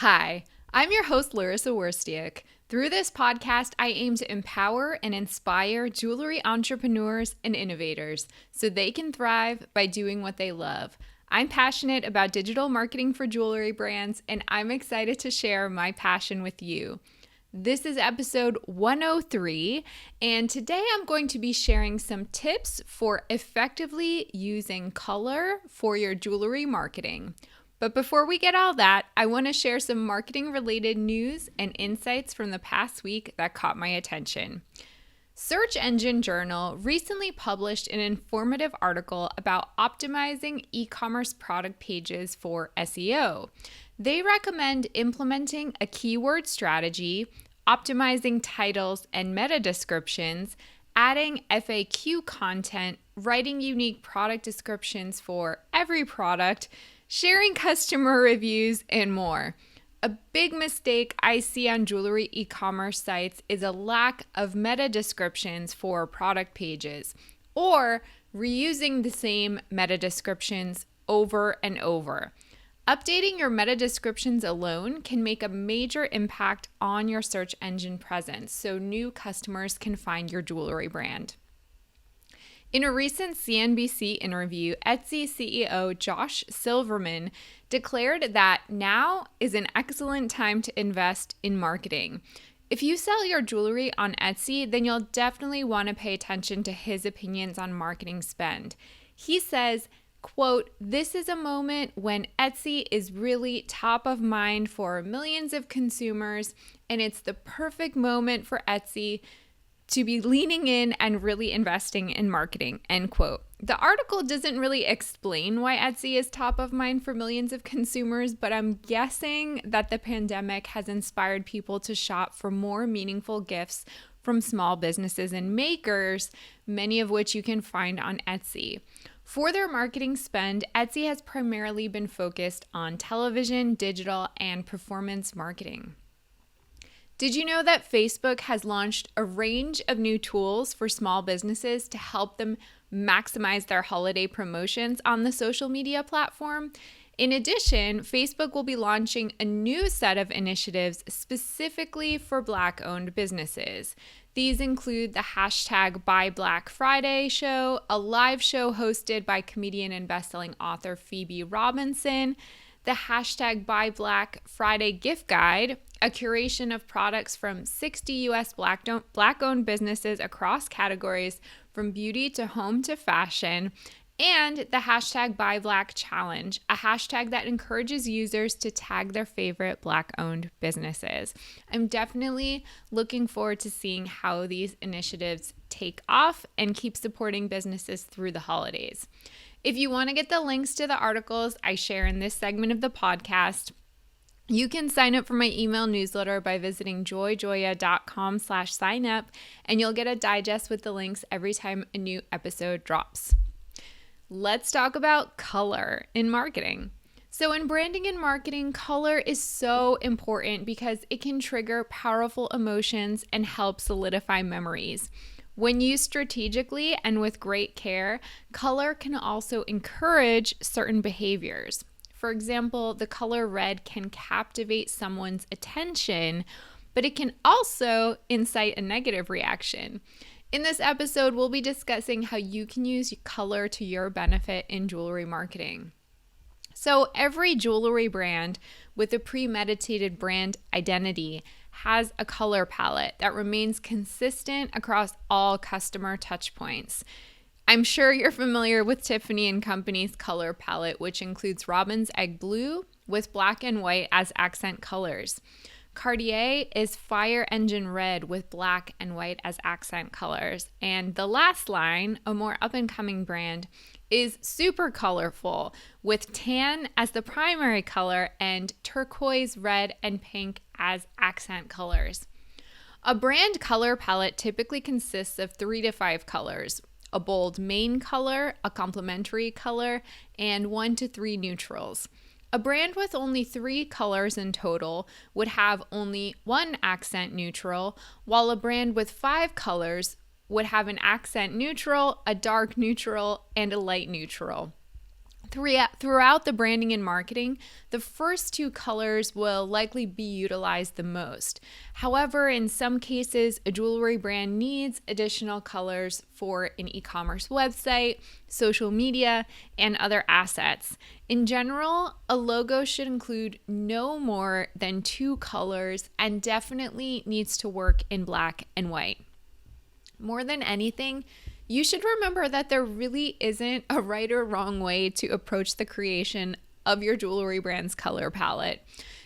Hi, I'm your host, Larissa Werstiak. Through this podcast, I aim to empower and inspire jewelry entrepreneurs and innovators so they can thrive by doing what they love. I'm passionate about digital marketing for jewelry brands, and I'm excited to share my passion with you. This is episode 103, and today I'm going to be sharing some tips for effectively using color for your jewelry marketing. But before we get all that, I want to share some marketing related news and insights from the past week that caught my attention. Search Engine Journal recently published an informative article about optimizing e-commerce product pages for SEO. They recommend implementing a keyword strategy, optimizing titles and meta descriptions, adding FAQ content, writing unique product descriptions for every product, sharing customer reviews, and more. A big mistake I see on jewelry e-commerce sites is a lack of meta descriptions for product pages, or reusing the same meta descriptions over and over. Updating your meta descriptions alone can make a major impact on your search engine presence so new customers can find your jewelry brand. In a recent CNBC interview, Etsy CEO Josh Silverman declared that now is an excellent time to invest in marketing. If you sell your jewelry on Etsy, then you'll definitely want to pay attention to his opinions on marketing spend. He says, quote, "This is a moment when Etsy is really top of mind for millions of consumers, and it's the perfect moment for Etsy to be leaning in and really investing in marketing," end quote. The article doesn't really explain why Etsy is top of mind for millions of consumers, but I'm guessing that the pandemic has inspired people to shop for more meaningful gifts from small businesses and makers, many of which you can find on Etsy. For their marketing spend, Etsy has primarily been focused on television, digital, and performance marketing. Did you know that Facebook has launched a range of new tools for small businesses to help them maximize their holiday promotions on the social media platform? In addition, Facebook will be launching a new set of initiatives specifically for Black-owned businesses. These include the hashtag Buy Black Friday show, a live show hosted by comedian and bestselling author Phoebe Robinson, the hashtag Buy Black Friday gift guide, a curation of products from 60 U.S. Black-owned businesses across categories from beauty to home to fashion, and the hashtag Buy Black Challenge, a hashtag that encourages users to tag their favorite Black-owned businesses. I'm definitely looking forward to seeing how these initiatives take off and keep supporting businesses through the holidays. If you want to get the links to the articles I share in this segment of the podcast, you can sign up for my email newsletter by visiting joyjoya.com/sign up, and you'll get a digest with the links every time a new episode drops. Let's talk about color in marketing. So in branding and marketing, color is so important because it can trigger powerful emotions and help solidify memories. When used strategically and with great care, color can also encourage certain behaviors. For example, the color red can captivate someone's attention, but it can also incite a negative reaction. In this episode, we'll be discussing how you can use color to your benefit in jewelry marketing. So every jewelry brand with a premeditated brand identity has a color palette that remains consistent across all customer touchpoints. I'm sure you're familiar with Tiffany & Company's color palette, which includes Robin's Egg Blue with black and white as accent colors. Cartier is Fire Engine Red with black and white as accent colors. And the last line, a more up-and-coming brand, is super colorful with tan as the primary color and turquoise, red, and pink as accent colors. A brand color palette typically consists of 3 to 5 colors, a bold main color, a complementary color, and 1 to 3 neutrals. A brand with only 3 colors in total would have only 1 accent neutral, while a brand with 5 colors would have an accent neutral, a dark neutral, and a light neutral. Throughout the branding and marketing, the first two colors will likely be utilized the most. However, in some cases, a jewelry brand needs additional colors for an e-commerce website, social media, and other assets. In general, a logo should include no more than two colors and definitely needs to work in black and white. More than anything, you should remember that there really isn't a right or wrong way to approach the creation of your jewelry brand's color palette.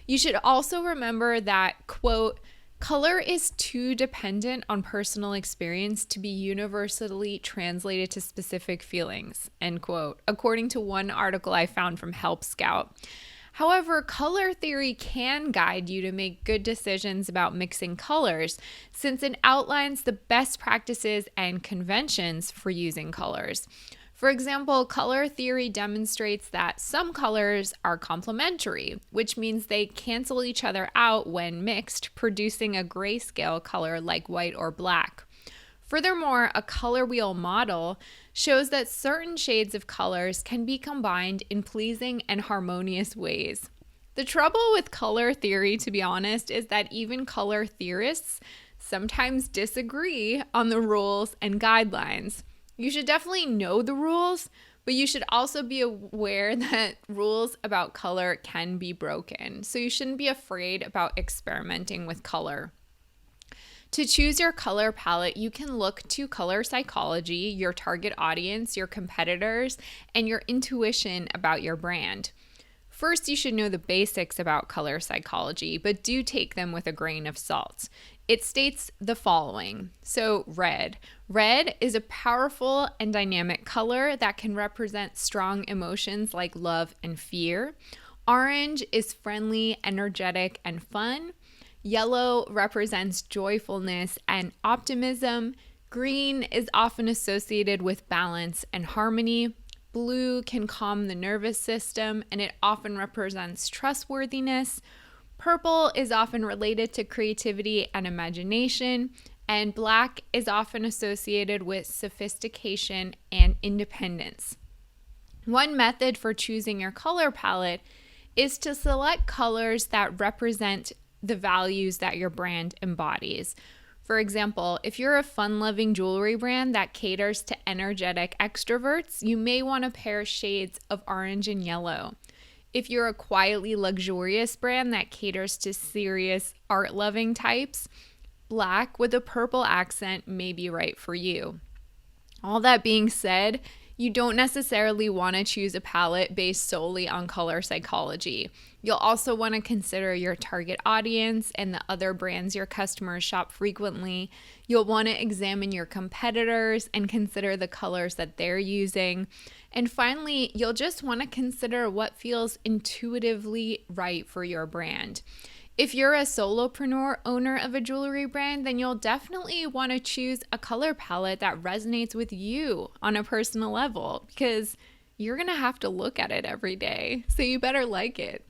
You should also remember that, quote, color is too dependent on personal experience to be universally translated to specific feelings, end quote, according to one article I found from Help Scout. However, color theory can guide you to make good decisions about mixing colors, since it outlines the best practices and conventions for using colors. For example, color theory demonstrates that some colors are complementary, which means they cancel each other out when mixed, producing a grayscale color like white or black. Furthermore, a color wheel model shows that certain shades of colors can be combined in pleasing and harmonious ways. The trouble with color theory, to be honest, is that even color theorists sometimes disagree on the rules and guidelines. You should definitely know the rules, but you should also be aware that rules about color can be broken. So you shouldn't be afraid about experimenting with color. To choose your color palette, you can look to color psychology, your target audience, your competitors, and your intuition about your brand. First, you should know the basics about color psychology, but do take them with a grain of salt. It states the following. So, red. Red is a powerful and dynamic color that can represent strong emotions like love and fear. Orange is friendly, energetic, and fun. Yellow represents joyfulness and optimism. Green is often associated with balance and harmony. Blue can calm the nervous system, and it often represents trustworthiness. Purple is often related to creativity and imagination. And black is often associated with sophistication and independence. One method for choosing your color palette is to select colors that represent the values that your brand embodies. For example, if you're a fun-loving jewelry brand that caters to energetic extroverts, you may want to pair shades of orange and yellow. If you're a quietly luxurious brand that caters to serious art-loving types, black with a purple accent may be right for you. All that being said, you don't necessarily want to choose a palette based solely on color psychology. You'll also want to consider your target audience and the other brands your customers shop frequently. You'll want to examine your competitors and consider the colors that they're using. And finally, you'll just want to consider what feels intuitively right for your brand. If you're a solopreneur owner of a jewelry brand, then you'll definitely want to choose a color palette that resonates with you on a personal level, because you're going to have to look at it every day, so you better like it.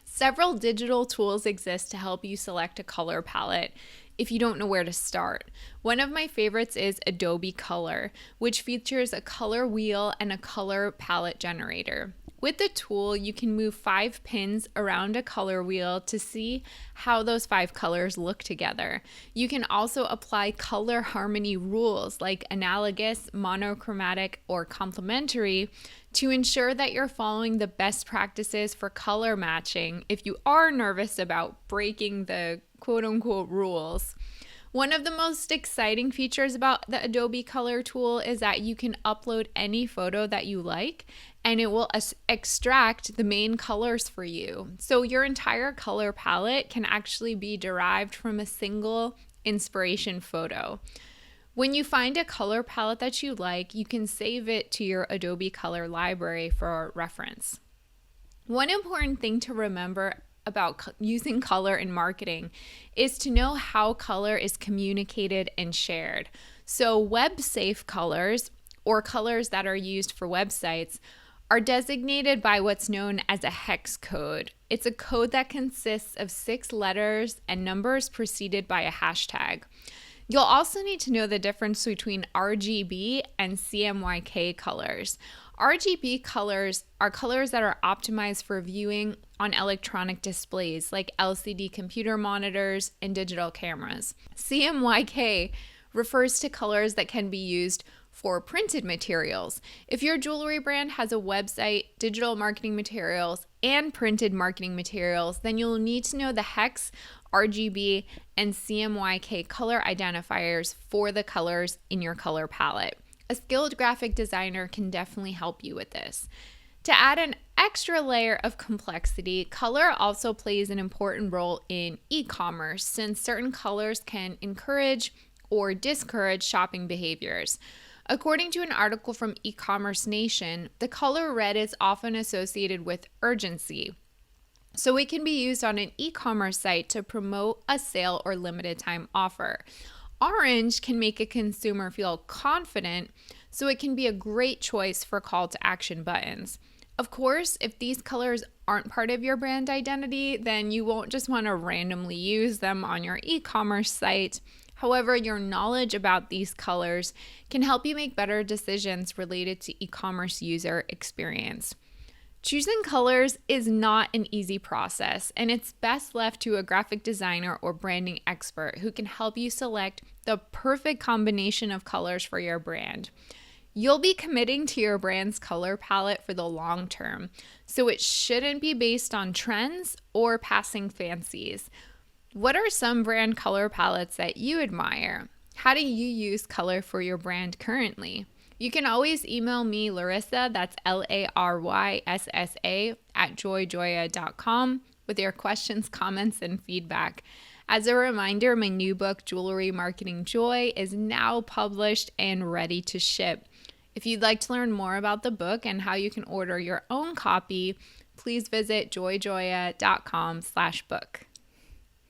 Several digital tools exist to help you select a color palette if you don't know where to start. One of my favorites is Adobe Color, which features a color wheel and a color palette generator. With the tool, you can move 5 pins around a color wheel to see how those 5 colors look together. You can also apply color harmony rules like analogous, monochromatic, or complementary to ensure that you're following the best practices for color matching if you are nervous about breaking the quote-unquote rules. One of the most exciting features about the Adobe Color tool is that you can upload any photo that you like, and it will extract the main colors for you. So your entire color palette can actually be derived from a single inspiration photo. When you find a color palette that you like, you can save it to your Adobe Color library for reference. One important thing to remember about using color in marketing is to know how color is communicated and shared. So web-safe colors, or colors that are used for websites, are designated by what's known as a hex code. It's a code that consists of 6 letters and numbers preceded by a hashtag. You'll also need to know the difference between RGB and CMYK colors. RGB colors are colors that are optimized for viewing on electronic displays like LCD computer monitors and digital cameras. CMYK refers to colors that can be used for printed materials. If your jewelry brand has a website, digital marketing materials, and printed marketing materials, then you'll need to know the hex, RGB, and CMYK color identifiers for the colors in your color palette. A skilled graphic designer can definitely help you with this. To add an extra layer of complexity, color also plays an important role in e-commerce, since certain colors can encourage or discourage shopping behaviors. According to an article from E-commerce Nation, the color red is often associated with urgency. So it can be used on an e-commerce site to promote a sale or limited time offer. Orange can make a consumer feel confident, so it can be a great choice for call to action buttons. Of course, if these colors aren't part of your brand identity, then you won't just want to randomly use them on your e-commerce site. However, your knowledge about these colors can help you make better decisions related to e-commerce user experience. Choosing colors is not an easy process, and it's best left to a graphic designer or branding expert who can help you select the perfect combination of colors for your brand. You'll be committing to your brand's color palette for the long term, so it shouldn't be based on trends or passing fancies. What are some brand color palettes that you admire? How do you use color for your brand currently? You can always email me, Larissa, that's LARYSSA, @joyjoya.com with your questions, comments, and feedback. As a reminder, my new book, Jewelry Marketing Joy, is now published and ready to ship. If you'd like to learn more about the book and how you can order your own copy, please visit joyjoya.com/book.